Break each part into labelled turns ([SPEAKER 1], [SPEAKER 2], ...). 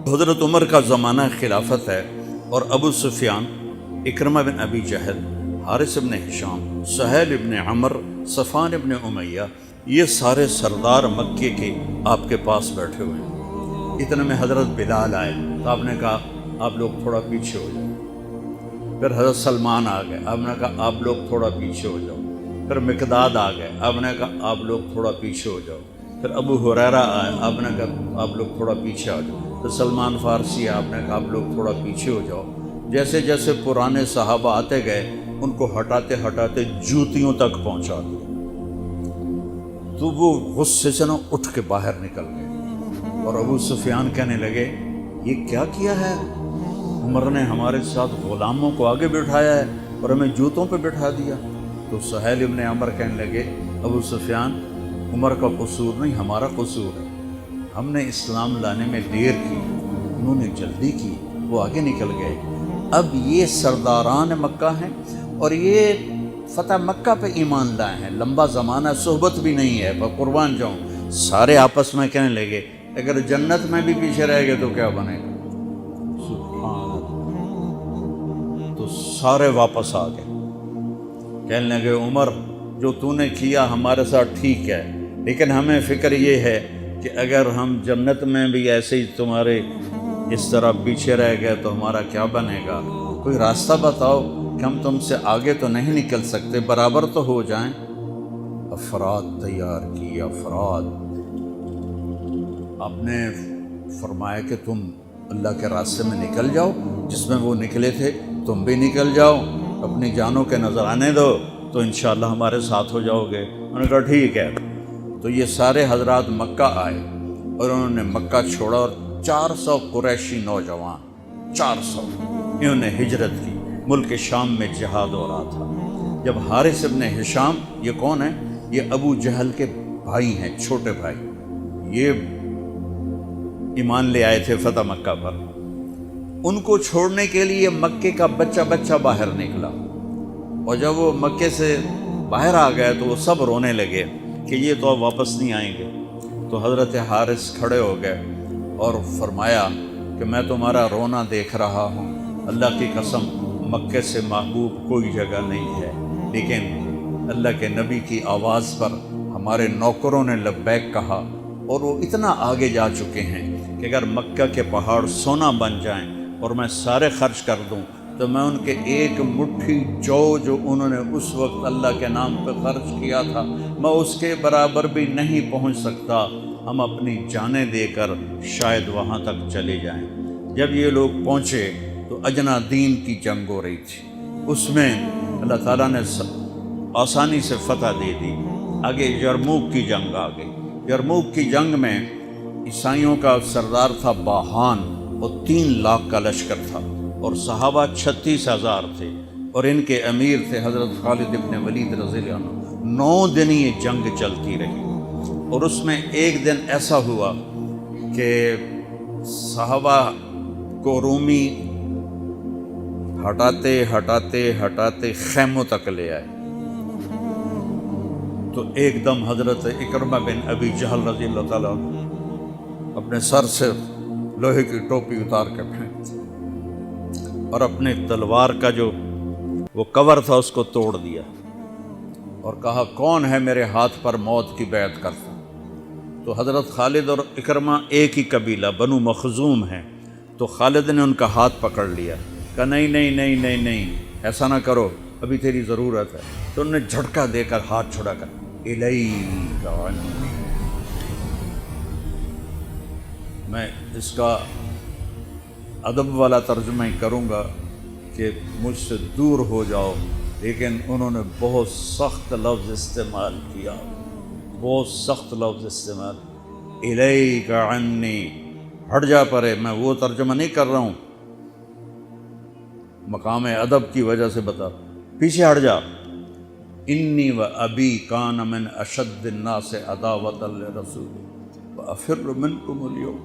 [SPEAKER 1] حضرت عمر کا زمانہ خلافت ہے اور ابو سفیان، اکرمہ بن ابی جہل، حارث بن ہشام، سہیل بن عمر، صفوان بن امیہ، یہ سارے سردار مکے کے آپ کے پاس بیٹھے ہوئے ہیں۔ اتنے میں حضرت بلال آئے تو آپ نے کہا آپ لوگ تھوڑا پیچھے ہو جاؤ۔ پھر حضرت سلمان آ گئے، آپ نے کہا آپ لوگ تھوڑا پیچھے ہو جاؤ۔ پھر مقداد آ گئے، آپ نے کہا آپ لوگ تھوڑا پیچھے ہو جاؤ۔ پھر ابو ہریرہ آئے، آپ نے کہا آپ لوگ تھوڑا پیچھے آ جاؤ۔ پھر سلمان فارسی، آپ نے کہا آپ لوگ تھوڑا پیچھے ہو جاؤ۔ جیسے جیسے پرانے صحابہ آتے گئے ان کو ہٹاتے ہٹاتے جوتیوں تک پہنچا دیا، تو وہ غصے سے اٹھ کے باہر نکل گئے۔ اور ابو سفیان کہنے لگے یہ کیا کیا ہے؟ عمر نے ہمارے ساتھ غلاموں کو آگے بٹھایا ہے اور ہمیں جوتوں پہ بٹھا دیا۔ تو سہیل ابن عمر کہنے لگے ابو سفیان، عمر کا قصور نہیں، ہمارا قصور ہے۔ ہم نے اسلام لانے میں دیر کی، انہوں نے جلدی کی، وہ آگے نکل گئے۔ اب یہ سرداران مکہ ہیں اور یہ فتح مکہ پہ ایمان لائے ہیں، لمبا زمانہ صحبت بھی نہیں ہے، پر قربان جاؤں۔ سارے آپس میں کہنے لگے اگر جنت میں بھی پیچھے رہ گئے تو کیا بنے گا؟ سبحان اللہ۔ تو سارے واپس آ گئے، کہنے لگے عمر جو تو نے کیا ہمارے ساتھ ٹھیک ہے، لیکن ہمیں فکر یہ ہے کہ اگر ہم جنت میں بھی ایسے ہی تمہارے اس طرح پیچھے رہ گئے تو ہمارا کیا بنے گا؟ کوئی راستہ بتاؤ کہ ہم تم سے آگے تو نہیں نکل سکتے، برابر تو ہو جائیں۔ افراد تیار کی، افراد۔ آپ نے فرمایا کہ تم اللہ کے راستے میں نکل جاؤ، جس میں وہ نکلے تھے تم بھی نکل جاؤ، اپنی جانوں کے نذرانے دو تو انشاءاللہ ہمارے ساتھ ہو جاؤ گے۔ انہوں نے کہا ٹھیک ہے۔ تو یہ سارے حضرات مکہ آئے اور انہوں نے مکہ چھوڑا، اور 400 قریشی نوجوان، 400 انہوں نے ہجرت کی۔ ملک شام میں جہاد ہو رہا تھا۔ جب حارث ابن ہشام، یہ کون ہے؟ یہ ابو جہل کے بھائی ہیں، چھوٹے بھائی، یہ ایمان لے آئے تھے فتح مکہ پر۔ ان کو چھوڑنے کے لیے مکے کا بچہ بچہ باہر نکلا، اور جب وہ مکے سے باہر آ گئے تو وہ سب رونے لگے کہ یہ تو اب واپس نہیں آئیں گے۔ تو حضرت حارث کھڑے ہو گئے اور فرمایا کہ میں تمہارا رونا دیکھ رہا ہوں، اللہ کی قسم مکے سے محبوب کوئی جگہ نہیں ہے، لیکن اللہ کے نبی کی آواز پر ہمارے نوکروں نے لبیک کہا، اور وہ اتنا آگے جا چکے ہیں کہ اگر مکہ کے پہاڑ سونا بن جائیں اور میں سارے خرچ کر دوں تو میں ان کے ایک مٹھی جو انہوں نے اس وقت اللہ کے نام پہ خرچ کیا تھا، میں اس کے برابر بھی نہیں پہنچ سکتا۔ ہم اپنی جانیں دے کر شاید وہاں تک چلے جائیں۔ جب یہ لوگ پہنچے تو اجنا دین کی جنگ ہو رہی تھی، اس میں اللہ تعالیٰ نے آسانی سے فتح دے دی۔ آگے یرموک کی جنگ آ گئی۔ یرموک کی جنگ میں عیسائیوں کا سردار تھا باہان، اور 3 لاکھ کا لشکر تھا، اور صحابہ 36,000 تھے، اور ان کے امیر تھے حضرت خالد ابن ولید رضی اللہ عنہ۔ 9 دن یہ جنگ چلتی رہی، اور اس میں ایک دن ایسا ہوا کہ صحابہ کو رومی ہٹاتے ہٹاتے ہٹاتے خیموں تک لے آئے۔ تو ایک دم حضرت اکرمہ بن ابی جہل رضی اللہ تعالیٰ عنہ اپنے سر سے لوہے کی ٹوپی اتار کے پھینک اور اپنے تلوار کا جو وہ کور تھا اس کو توڑ دیا، اور کہا کون ہے میرے ہاتھ پر موت کی بیعت کرتا؟ تو حضرت خالد اور اکرمہ ایک ہی قبیلہ بنو مخزوم ہیں، تو خالد نے ان کا ہاتھ پکڑ لیا، کہا نہیں نہیں نہیں نہیں نہیں، ایسا نہ کرو، ابھی تیری ضرورت ہے۔ تو انہوں نے جھٹکا دے کر ہاتھ چھڑا کر الیک عنی۔ میں اس کا ادب والا ترجمہ ہی کروں گا کہ مجھ سے دور ہو جاؤ، لیکن انہوں نے بہت سخت لفظ استعمال کیا، بہت سخت لفظ استعمال، الیک عنی، ہٹ جا پرے۔ میں وہ ترجمہ نہیں کر رہا ہوں، مقام ادب کی وجہ سے بتا، پیچھے ہٹ جا۔ انی و ابی کان من اشد الناس عداوۃ لرسول وافر منکم اليوم۔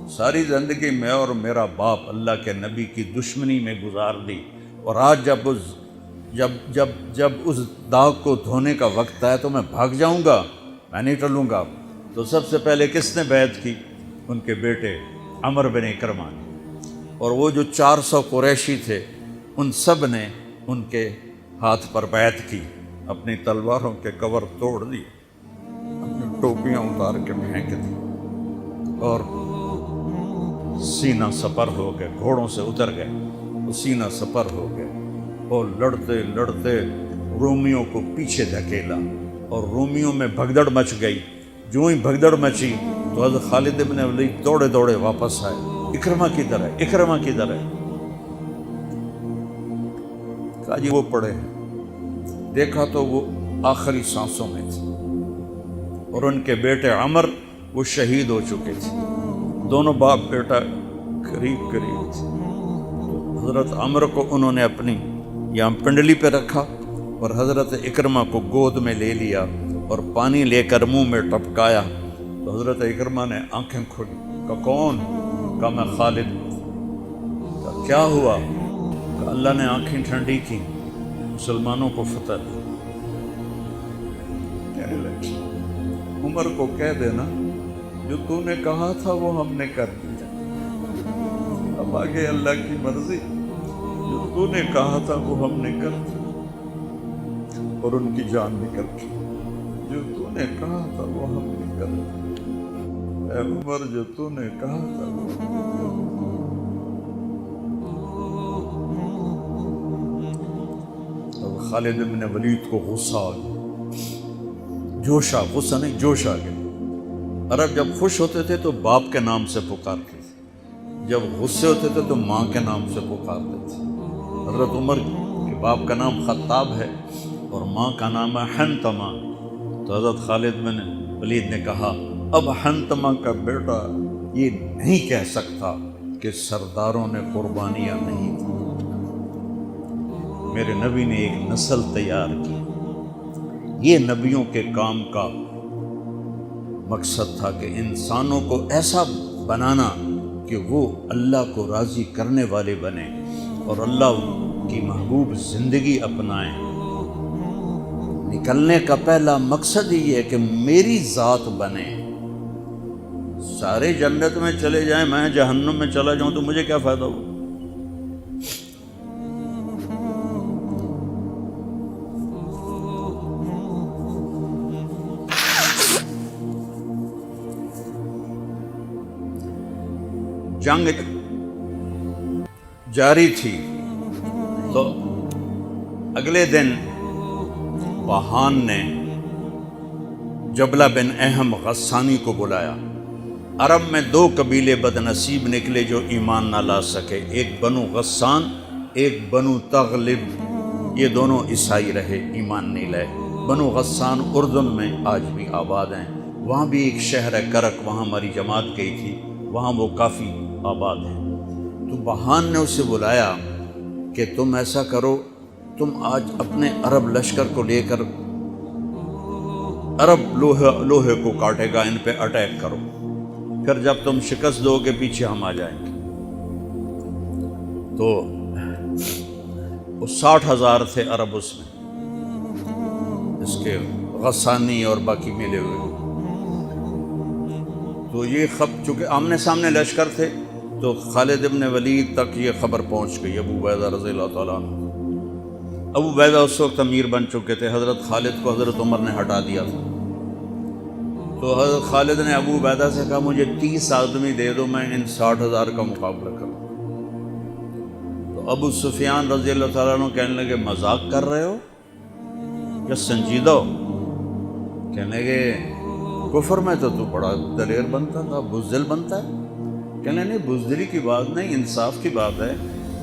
[SPEAKER 1] ساری زندگی میں اور میرا باپ اللہ کے نبی کی دشمنی میں گزار دی، اور آج جب اس داغ کو دھونے کا وقت آیا تو میں بھاگ جاؤں گا، میں نہیں ٹلوں گا۔ تو سب سے پہلے کس نے بیعت کی؟ ان کے بیٹے عمر بن اکرمہ نے، اور وہ جو 400 قریشی تھے ان سب نے ان کے ہاتھ پر بیعت کی، اپنی تلواروں کے کور توڑ دیے، اپنی ٹوپیاں اتار کے پھینک دی اور سینہ سپر ہو گئے، گھوڑوں سے اتر گئے، وہ سینہ سپر ہو گئے اور لڑتے لڑتے رومیوں کو پیچھے دھکیلا اور رومیوں میں بھگدڑ مچ گئی۔ جو ہی بھگدڑ مچی تو حضرت خالد بن ولید دوڑے دوڑے واپس آئے، اکرمہ کدھر ہے، اکرمہ کدھر ہے؟ کہا جی وہ پڑے ہیں۔ دیکھا تو وہ آخری سانسوں میں تھے اور ان کے بیٹے عمر وہ شہید ہو چکے تھے، دونوں باپ بیٹا قریب قریب تھے۔ حضرت عمر کو انہوں نے اپنی یہاں پنڈلی پہ رکھا اور حضرت اکرمہ کو گود میں لے لیا اور پانی لے کر منہ میں ٹپکایا تو حضرت اکرمہ نے آنکھیں کھولی، کہا کون؟ کہا میں خالد۔ کہا کیا ہوا؟ کہا اللہ نے آنکھیں ٹھنڈی کی، مسلمانوں کو فتح دی۔ کہنے لگے عمر کو کہہ دینا جو تو نے کہا تھا وہ ہم نے کر دیا، اب آگے اللہ کی مرضی، جو تو نے کہا تھا وہ ہم نے کر دیا۔ اور ان کی جان نکل گئی، جو تو نے کہا تھا وہ ہم نے کر دیا، اے عمر جو تو نے کہا تھا وہ ہم نے کر دیا۔ اب خالد بن ولید کو غصہ آ گیا، جوش آ، غصہ نہیں جوش آ گیا۔ عرب جب خوش ہوتے تھے تو باپ کے نام سے پکارتے تھے، جب غصے ہوتے تھے تو ماں کے نام سے پکارتے تھے۔ حضرت عمر کے باپ کا نام خطاب ہے اور ماں کا نام ہے حنتمہ، تو حضرت خالد بن ولید نے کہا اب حنتمہ کا بیٹا یہ نہیں کہہ سکتا کہ سرداروں نے قربانیاں نہیں دی۔ میرے نبی نے ایک نسل تیار کی، یہ نبیوں کے کام کا مقصد تھا کہ انسانوں کو ایسا بنانا کہ وہ اللہ کو راضی کرنے والے بنیں اور اللہ کی محبوب زندگی اپنائیں۔ نکلنے کا پہلا مقصد ہی ہے کہ میری ذات بنے، سارے جنت میں چلے جائیں میں جہنم میں چلا جاؤں تو مجھے کیا فائدہ ہو؟ جنگ جاری تھی تو اگلے دن بہان نے جبلہ بن اہم غسانی کو بلایا۔ عرب میں 2 قبیلے بد نصیب نکلے جو ایمان نہ لا سکے، ایک بنو غسان، ایک بنو تغلب، یہ دونوں عیسائی رہے، ایمان نہیں لائے۔ بنو غسان اردن میں آج بھی آباد ہیں، وہاں بھی ایک شہر ہے کرک، وہاں ہماری جماعت گئی تھی، وہاں وہ کافی آباد ہیں۔ تو بہان نے اسے بلایا کہ تم ایسا کرو، تم آج اپنے عرب لشکر کو لے کر عرب لوہے کو کاٹے گا، ان پہ اٹیک کرو، پھر جب تم شکست دو گے پیچھے ہم آ جائیں گے۔ تو وہ 60,000 تھے عرب اس میں، اس کے غسانی اور باقی ملے ہوئے۔ تو یہ چونکہ آمنے سامنے لشکر تھے تو خالد بن ولید تک یہ خبر پہنچ گئی، ابو عبیدہ رضی اللہ تعالیٰ عنہ۔ ابو عبیدہ اس وقت امیر بن چکے تھے، حضرت خالد کو حضرت عمر نے ہٹا دیا تھا۔ تو حضرت خالد نے ابو عبیدہ سے کہا مجھے 30 آدمی دے دو، میں ان 60,000 کا مقابلہ کروں۔ تو ابو سفیان رضی اللہ تعالیٰ عنہ کہنے لگے مذاق کر رہے ہو یا سنجیدہ ہو؟ کہنے لگے کفر میں تو بڑا دلیر بنتا تھا، بزدل بنتا ہے۔ کہنے نہیں، بزدلی کی بات نہیں، انصاف کی بات ہے۔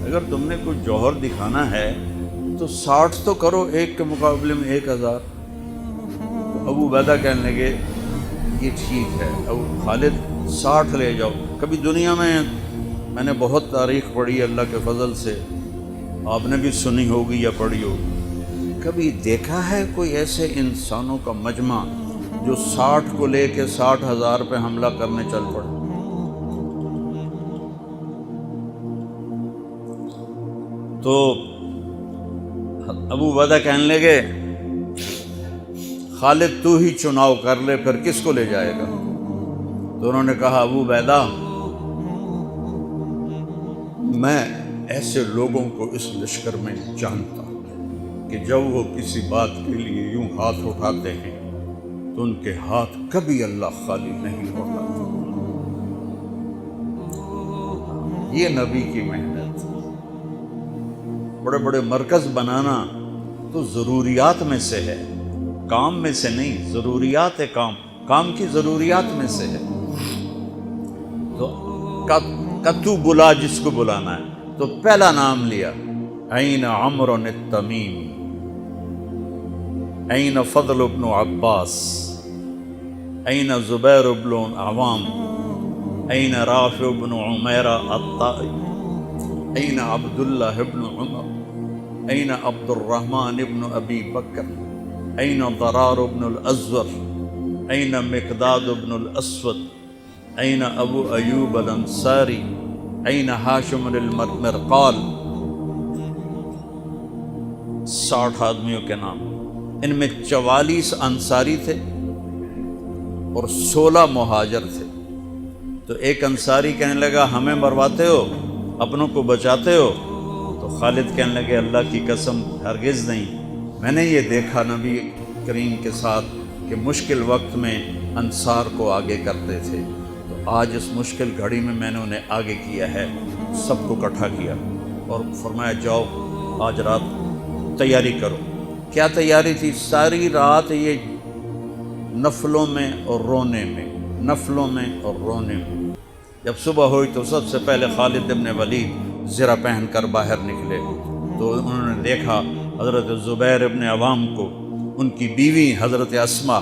[SPEAKER 1] اگر تم نے کوئی جوہر دکھانا ہے تو 60 تو کرو، ایک کے مقابلے میں 1,000۔ تو ابو عبیدہ کہنے لگے یہ ٹھیک ہے، ابو خالد 60 لے جاؤ۔ کبھی دنیا میں نے بہت تاریخ پڑھی اللہ کے فضل سے، آپ نے بھی سنی ہوگی یا پڑھی ہوگی، کبھی دیکھا ہے کوئی ایسے انسانوں کا مجمع جو 60 کو لے کے 60,000 پہ حملہ کرنے چل پڑے؟ تو ابو عبیدہ کہنے لگے خالد تو ہی چناؤ کر لے، پھر کس کو لے جائے گا؟ تو انہوں نے کہا ابو عبیدہ میں ایسے لوگوں کو اس لشکر میں جانتا کہ جب وہ کسی بات کے لیے یوں ہاتھ اٹھاتے ہیں تو ان کے ہاتھ کبھی اللہ خالی نہیں لوٹاتے۔ یہ نبی کی محنت۔ بڑے بڑے مرکز بنانا تو ضروریات میں سے ہے، کام میں سے نہیں، ضروریات ہے، کام کی ضروریات میں سے ہے۔ تو تو بلا جس کو بلانا ہے، تو پہلا نام لیا، این عمرو التمیمی، این فضل بن عباس، این زبیر بن عوام، این رافع بن عمیرہ الطائی، این عبداللہ بن عمر، این عبد الرحمن بن ابی بکر، این ضرار بن الازور، این مقداد بن الاسود، این ابو ایوب الانصاری، این ہاشم المرقال۔ 60 آدمیوں کے نام، ان میں 44 انصاری تھے اور 16 مہاجر تھے۔ تو ایک انصاری کہنے لگا ہمیں مرواتے ہو، اپنوں کو بچاتے ہو؟ تو خالد کہنے لگے اللہ کی قسم ہرگز نہیں، میں نے یہ دیکھا نبی کریم کے ساتھ کہ مشکل وقت میں انصار کو آگے کرتے تھے، تو آج اس مشکل گھڑی میں نے انہیں آگے کیا ہے، سب کو اکٹھا کیا اور فرمایا جاؤ آج رات تیاری کرو۔ کیا تیاری تھی؟ ساری رات یہ نفلوں میں اور رونے میں، نفلوں میں اور رونے میں۔ جب صبح ہوئی تو سب سے پہلے خالد بن ولید زرہ پہن کر باہر نکلے، تو انہوں نے دیکھا حضرت زبیر بن عوام کو، ان کی بیوی حضرت اسماء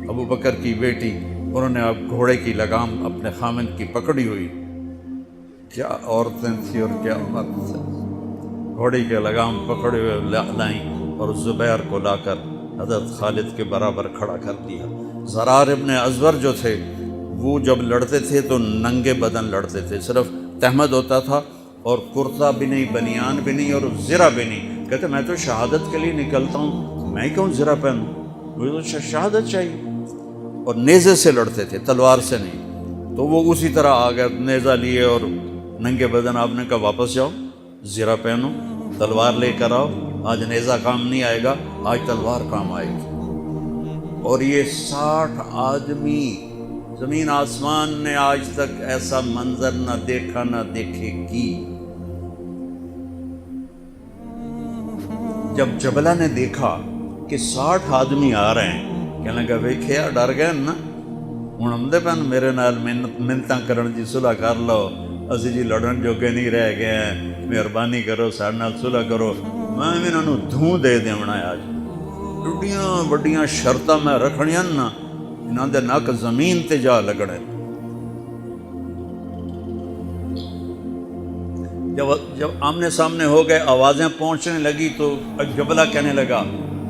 [SPEAKER 1] ابو بکر کی بیٹی، انہوں نے اب گھوڑے کی لگام اپنے خامند کی پکڑی ہوئی۔ کیا عورتیں تھیں اور کیا مرد تھے، گھوڑے کی لگام پکڑے ہوئے لائیں اور زبیر کو لا کر حضرت خالد کے برابر کھڑا کر دیا۔ ضرار ابن ازور جو تھے وہ جب لڑتے تھے تو ننگے بدن لڑتے تھے، صرف تہمد ہوتا تھا اور کرتا بھی نہیں، بنیان بھی نہیں اور زرہ بھی نہیں۔ کہتے میں تو شہادت کے لیے نکلتا ہوں، میں کیوں زرہ پہنوں، مجھے تو شہادت چاہیے۔ اور نیزے سے لڑتے تھے، تلوار سے نہیں۔ تو وہ اسی طرح آ گئے، نیزہ لیے اور ننگے بدن۔ آپ نے کہا واپس جاؤ، زرہ پہنو، تلوار لے کر آؤ، آج نیزہ کام نہیں آئے گا، آج تلوار کام آئے گی۔ اور یہ 60 آدمی، زمین آسمان نے آج تک ایسا منظر نہ دیکھا نہ دیکھے گی۔ جب جبلہ نے دیکھا کہ 60 آدمی آ رہے ہیں، کہنے لگا ویکھیا ڈر گئے نا، ہن آمدے پن میرے نال منتاں کرن جی صلح کر لو، اسی جی لڑن جوگے نہیں رہ گئے ہیں، مہربانی کرو ساڈے نال صلح کرو۔ میں انہاں نوں دھوں دے دیونا ہے، آج ایڈیاں وڈیاں شرطاں میں رکھنیاں نا، انہاں دے نک زمین تے جا لگنے۔ جب آمنے سامنے ہو گئے، آوازیں پہنچنے لگی تو جبلہ کہنے لگا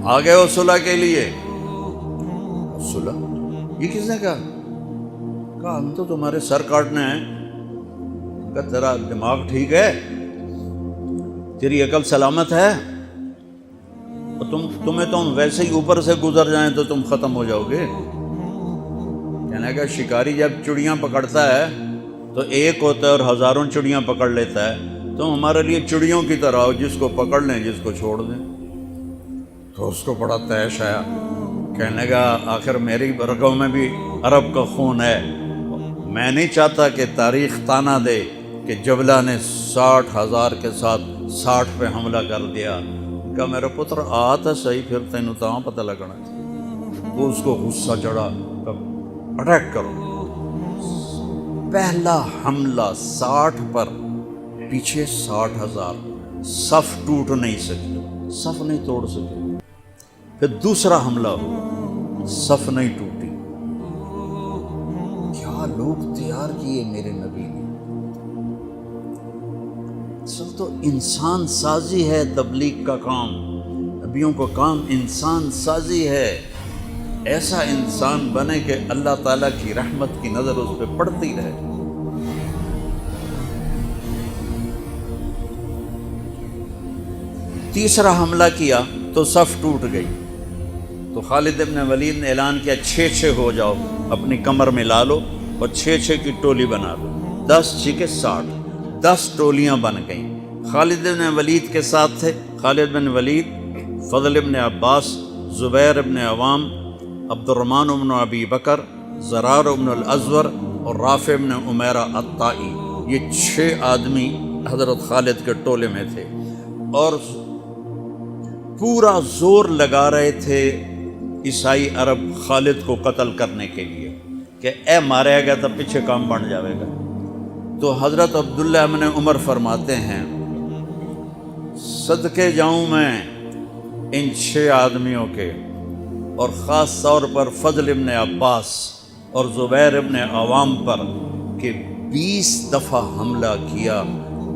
[SPEAKER 1] آ گئے ہو صلح کے لیے؟ صلح؟ یہ کس نے کہا؟ کہا ہم تو تمہارے سر کاٹنے ہیں۔ کہا تیرا دماغ ٹھیک ہے، تیری عقل سلامت ہے؟ تمہیں تو ہم ویسے ہی اوپر سے گزر جائیں تو تم ختم ہو جاؤ گے۔ کہنے کا شکاری جب چڑیاں پکڑتا ہے تو ایک ہوتا ہے اور ہزاروں چڑیاں پکڑ لیتا ہے، تم ہمارے لیے چڑیوں کی طرح ہو، جس کو پکڑ لیں جس کو چھوڑ دیں۔ تو اس کو بڑا طیش آیا، کہنے کا آخر میری رگوں میں بھی عرب کا خون ہے، میں نہیں چاہتا کہ تاریخ تانا دے کہ جبلہ نے 60,000 کے ساتھ 60 پہ حملہ کر دیا۔ کہا میرا پتر آ تو صحیح، پھر تینوں تاں پتہ لگنا۔ تو اس کو غصہ چڑھا، اٹیک کرو۔ پہلا حملہ 60 پر، پیچھے 60,000، صف ٹوٹ نہیں سکی، صف نہیں توڑ سکے۔ پھر دوسرا حملہ ہوا، صف نہیں ٹوٹی۔ کیا لوگ تیار کیے میرے نبی نے۔ اصل تو انسان سازی ہے تبلیغ کا کام، نبیوں کا کام انسان سازی ہے۔ ایسا انسان بنے کہ اللہ تعالیٰ کی رحمت کی نظر اس پہ پڑتی رہے۔ تیسرا حملہ کیا تو صف ٹوٹ گئی، تو خالد بن ولید نے اعلان کیا 6 ہو جاؤ، اپنی کمر میں لا لو اور 6 کی ٹولی بنا لو، 10 6 60، 10 ٹولیاں بن گئیں۔ خالد بن ولید کے ساتھ تھے خالد بن ولید، فضل بن عباس، زبیر بن عوام، عبد الرحمن بن ابی بکر، زرار بن الازور اور رافع بن عمیرہ الطائی۔ یہ 6 آدمی حضرت خالد کے ٹولے میں تھے، اور پورا زور لگا رہے تھے عیسائی عرب خالد کو قتل کرنے کے لیے کہ اے مارے گا تو پیچھے کام بن جاوے گا۔ تو حضرت عبداللہ بن عمر فرماتے ہیں صدقے جاؤں میں ان 6 آدمیوں کے، اور خاص طور پر فضل ابن عباس اور زبیر ابن عوام پر، کہ 20 دفعہ حملہ کیا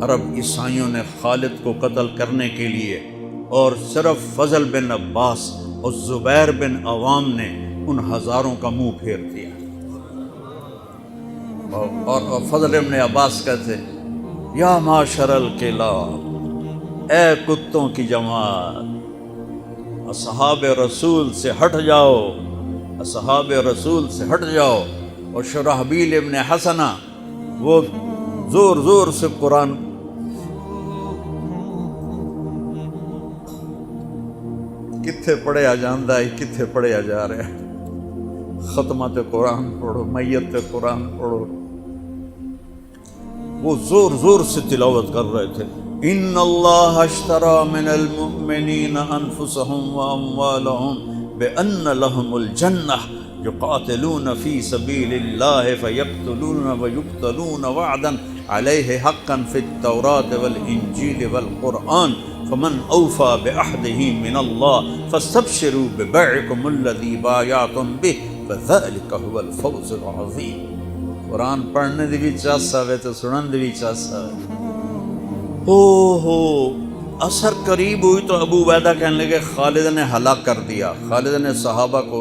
[SPEAKER 1] عرب عیسائیوں نے خالد کو قتل کرنے کے لیے، اور صرف فضل بن عباس اور زبیر بن عوام نے ان ہزاروں کا منہ پھیر دیا۔ اور فضل بن عباس کہتے یا معاشر الکلاب، اے کتوں کی جماعت، اصحاب رسول سے ہٹ جاؤ، اصحاب رسول سے ہٹ جاؤ۔ اور شرحبیل ابن حسنہ وہ زور زور سے قرآن کتھے پڑھیا جاندہ ہے، کتھے پڑھیا جا رہا ہے، ختمات قرآن پڑھو، میت قرآن پڑھو، وہ زور زور سے تلاوت کر رہے تھے۔ ان اللہ اشترى من المؤمنین انفسهم واموالهم بان لهم الجنہ یقاتلون فی سبیل اللہ فیقتلون ویقتلون وعدا علیہ حقا فی التوراۃ والانجیل والقرآن فمن اوفى بعہدہ من اللہ فاستبشروا ببیعکم الذی بایعتم بہ فذلک هو الفوز العظیم۔ قرآن پڑھنے دی بھی چاس آوے تو سنن دی بھی چاس آوے۔ ہو اثر قریب ہوئی تو ابو عبیدہ کہنے لگے خالد نے ہلاک کر دیا، خالد نے صحابہ کو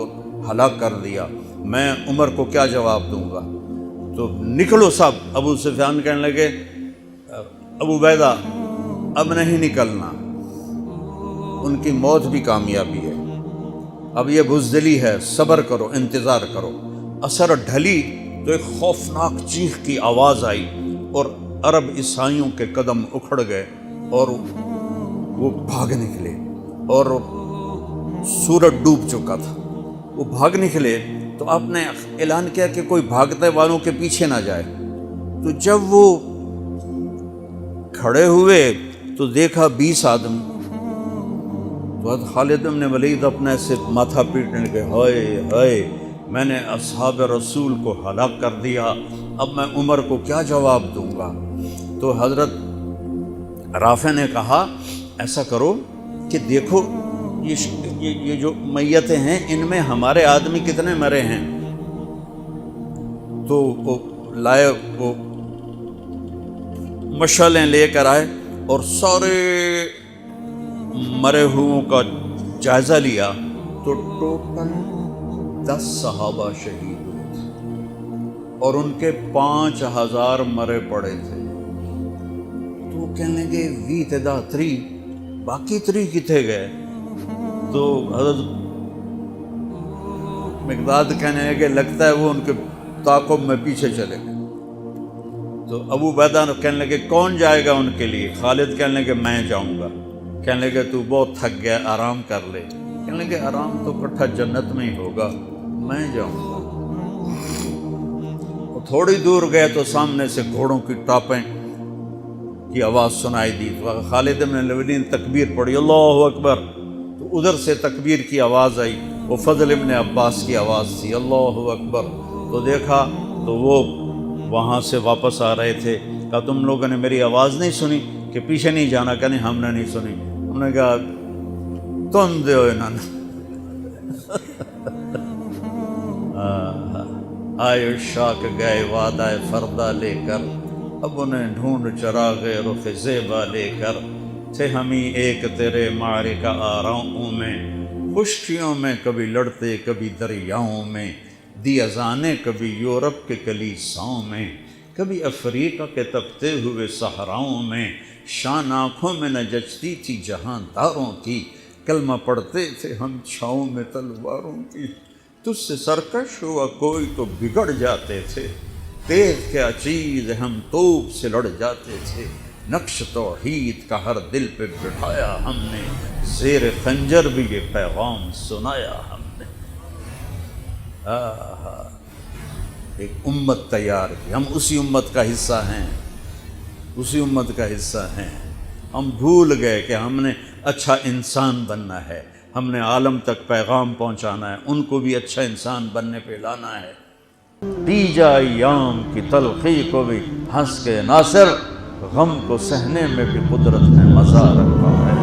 [SPEAKER 1] ہلاک کر دیا، میں عمر کو کیا جواب دوں گا؟ تو نکلو سب۔ ابو سفیان کہنے لگے ابو عبیدہ اب نہیں نکلنا، ان کی موت بھی کامیابی ہے، اب یہ بزدلی ہے، صبر کرو، انتظار کرو۔ اثر ڈھلی تو ایک خوفناک چیخ کی آواز آئی، اور عرب عیسائیوں کے قدم اکھڑ گئے، اور وہ بھاگ نکلے، اور سورج ڈوب چکا تھا، وہ بھاگ نکلے۔ تو آپ نے اعلان کیا کہ کوئی بھاگتے والوں کے پیچھے نہ جائے۔ تو جب وہ کھڑے ہوئے تو دیکھا 20 آدمی۔ تو خالد بن ولید اپنے سے ماتھا پیٹنے لگے، ہائے ہائے، میں نے اصحاب رسول کو ہلاک کر دیا، اب میں عمر کو کیا جواب دوں گا؟ تو حضرت رافع نے کہا ایسا کرو کہ دیکھو یہ جو میتیں ہیں ان میں ہمارے آدمی کتنے مرے ہیں؟ تو وہ لائے، وہ مشعلیں لے کر آئے اور سارے مرے ہوئوں کا جائزہ لیا، تو ٹوٹل 10 صحابہ شہید ہوئے تھے، اور ان کے 5000 مرے پڑے تھے۔ تو وہ کہنے لگے وی تدا 3، باقی 3 کتنے گئے؟ تو حضرت مقداد کہنے لگے لگتا ہے وہ ان کے تعاقب میں پیچھے چلے گئے۔ تو ابو عبیدہ کہنے لگے کون جائے گا ان کے لیے؟ خالد کہنے لگے میں جاؤں گا۔ کہنے لگے تو بہت تھک گیا، آرام کر لے۔ کہنے لگے آرام تو کٹھا جنت میں ہی ہوگا، میں جاؤں گا۔ وہ تھوڑی دور گئے تو سامنے سے گھوڑوں کی ٹاپیں کی آواز سنائی دی۔ تو خالد بن ولید نے تکبیر پڑھی، اللہ اکبر۔ تو ادھر سے تکبیر کی آواز آئی، وہ فضل ابن عباس کی آواز تھی، اللہ اکبر۔ تو دیکھا تو وہ وہاں سے واپس آ رہے تھے۔ کہا تم لوگوں نے میری آواز نہیں سنی کہ پیچھے نہیں جانا؟ کہ نہیں ہم نے نہیں سنی۔ انہوں نے کہا تم دے ہو انہوں نے آئے شاک گئے وعدہ فردہ لے کر، اب انہیں ڈھونڈ چراغ رخ زیبا لے کر، تھے ہمیں ایک تیرے معرکہ آراؤں میں، خشکیوں میں کبھی لڑتے کبھی دریاؤں میں، دی اذانیں کبھی یورپ کے کلیساؤں میں، کبھی افریقہ کے تپتے ہوئے صحراؤں میں، شان آنکھوں میں نہ جچتی تھی جہانداروں کی، کلمہ پڑھتے تھے ہم چھاؤں میں تلواروں کی، تجھ سے سرکش ہوا کوئی تو بگڑ جاتے تھے، تیز کیا چیز ہم توپ سے لڑ جاتے تھے، نقش توحید کا ہر دل پہ بٹھایا ہم نے، زیر خنجر بھی یہ پیغام سنایا ہم نے۔ ایک امت تیار کی، ہم اسی امت کا حصہ ہیں، اسی امت کا حصہ ہیں۔ ہم بھول گئے کہ ہم نے اچھا انسان بننا ہے، ہم نے عالم تک پیغام پہنچانا ہے، ان کو بھی اچھا انسان بننے پہ لانا ہے۔ دیجا ایام کی تلخی کو بھی ہنس کے ناصر، غم کو سہنے میں بھی قدرت نے مزہ رکھا ہے۔